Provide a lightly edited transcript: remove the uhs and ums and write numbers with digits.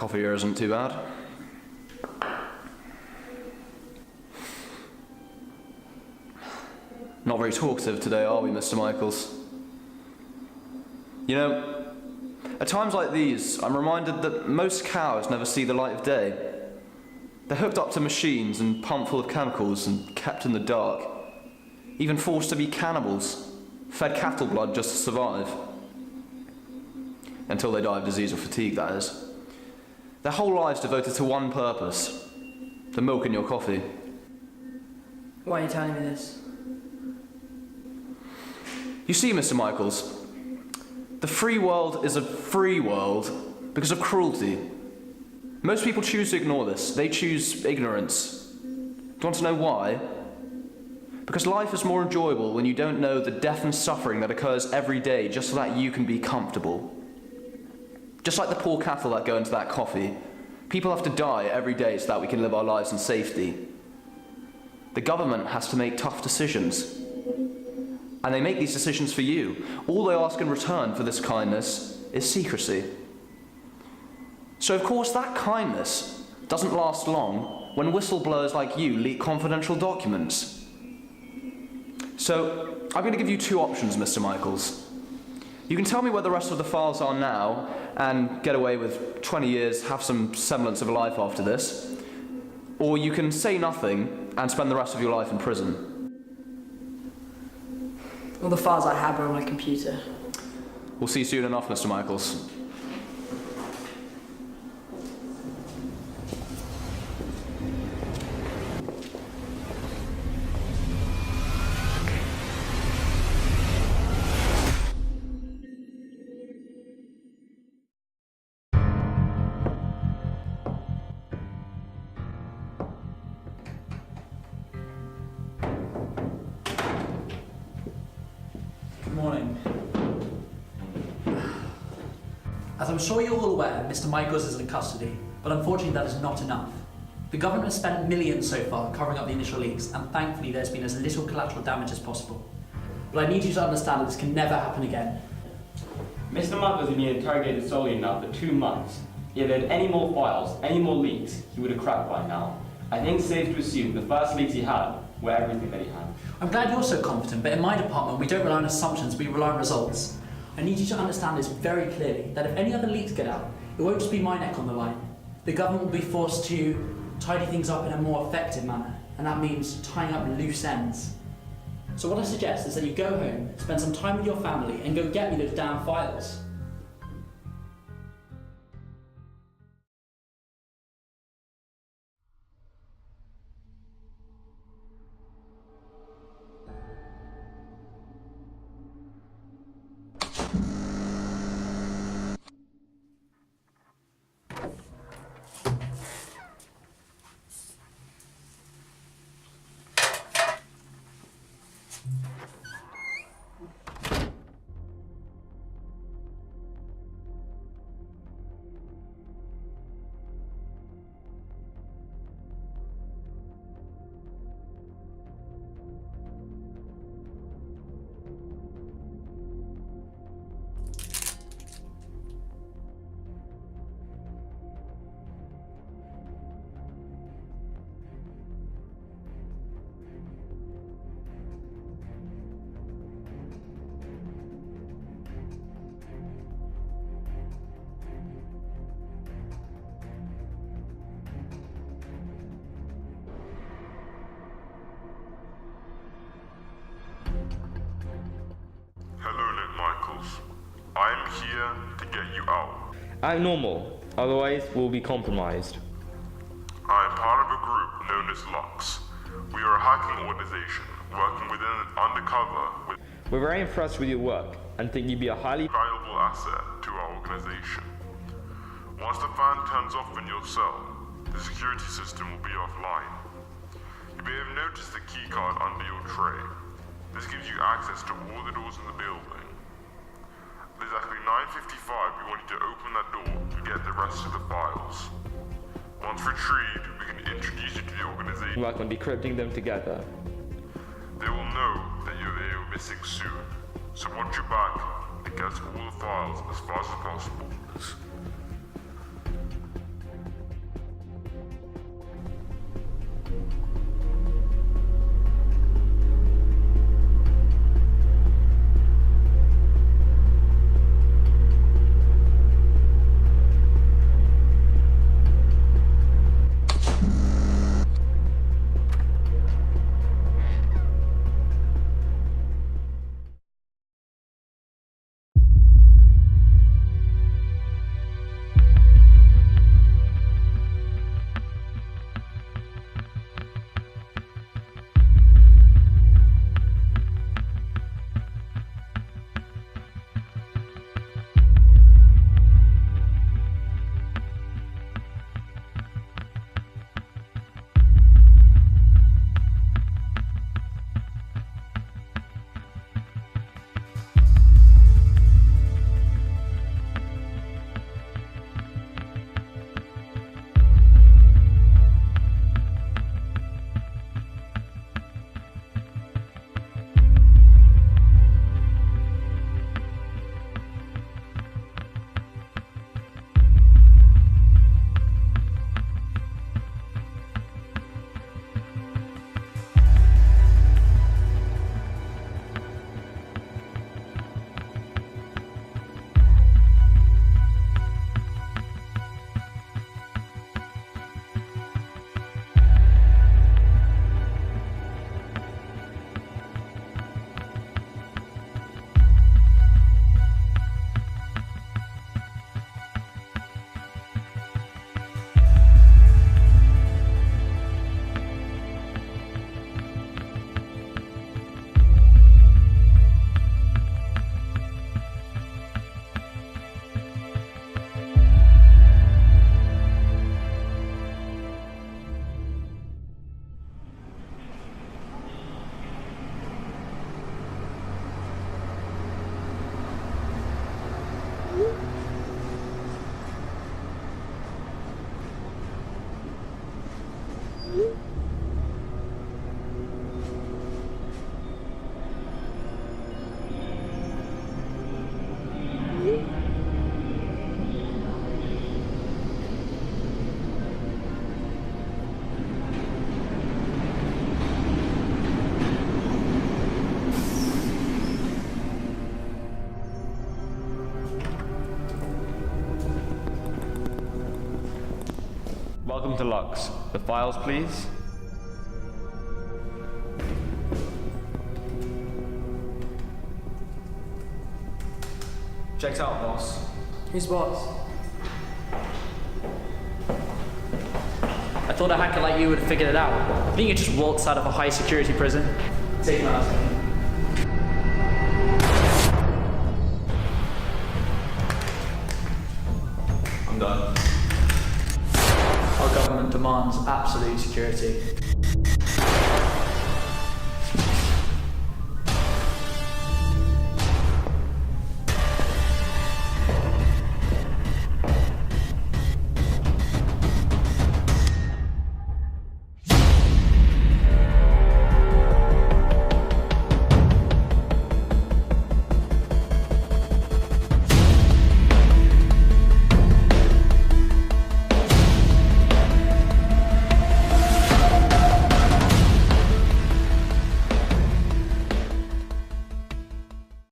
coffee here isn't too bad. Not very talkative today, are we, Mr. Michaels? You know, at times like these, I'm reminded that most cows never see the light of day. They're hooked up to machines and pumped full of chemicals and kept in the dark. Even forced to be cannibals, fed cattle blood just to survive. Until they die of disease or fatigue, that is. Their whole lives devoted to one purpose: the milk in your coffee. Why are you telling me this? You see, Mr. Michaels, the free world is a free world because of cruelty. Most people choose to ignore this. They choose ignorance. Do you want to know why? Because life is more enjoyable when you don't know the death and suffering that occurs every day just so that you can be comfortable. Just like the poor cattle that go into that coffee, people have to die every day so that we can live our lives in safety. The government has to make tough decisions. And they make these decisions for you. All they ask in return for this kindness is secrecy. So of course that kindness doesn't last long when whistleblowers like you leak confidential documents. So I'm going to give you two options, Mr. Michaels. You can tell me where the rest of the files are now and get away with 20 years, have some semblance of a life after this. Or you can say nothing and spend the rest of your life in prison. All the files I have are on my computer. We'll see you soon enough, Mr. Michaels. Morning. As I'm sure you're all aware, Mr. Michaels is in custody, but unfortunately that is not enough. The government has spent millions so far covering up the initial leaks, and thankfully there's been as little collateral damage as possible. But I need you to understand that this can never happen again. Mr. Michaels has been interrogated solely now for 2 months. If there had any more files, any more leaks, he would have cracked by now. I think it's safe to assume the first leaks he had were everything that he had. I'm glad you're so confident, but in my department we don't rely on assumptions, we rely on results. I need you to understand this very clearly, that if any other leaks get out, it won't just be my neck on the line. The government will be forced to tidy things up in a more effective manner, and that means tying up loose ends. So what I suggest is that you go home, spend some time with your family, and go get me those damn files. I'm here to get you out. I'm normal, otherwise we'll be compromised. I am part of a group known as Lux. We are a hacking organization working within undercover with We're very impressed with your work and think you'd be a highly valuable asset to our organization. Once the fan turns off in your cell, the security system will be offline. You may have noticed the keycard under your tray. This gives you access to all the doors in the building. At exactly 9:55, we want you to open that door to get the rest of the files. Once retrieved, we can introduce you to the organization. work on decrypting them together. They will know that you're missing soon. So watch your back and get all the files as fast as possible. Welcome to Lux. The files, please. Checked out, boss. Who's boss? I thought a hacker like you would have figured it out. I think you just waltzed out of a high security prison. Take him out. I'm done. Our government demands absolute security.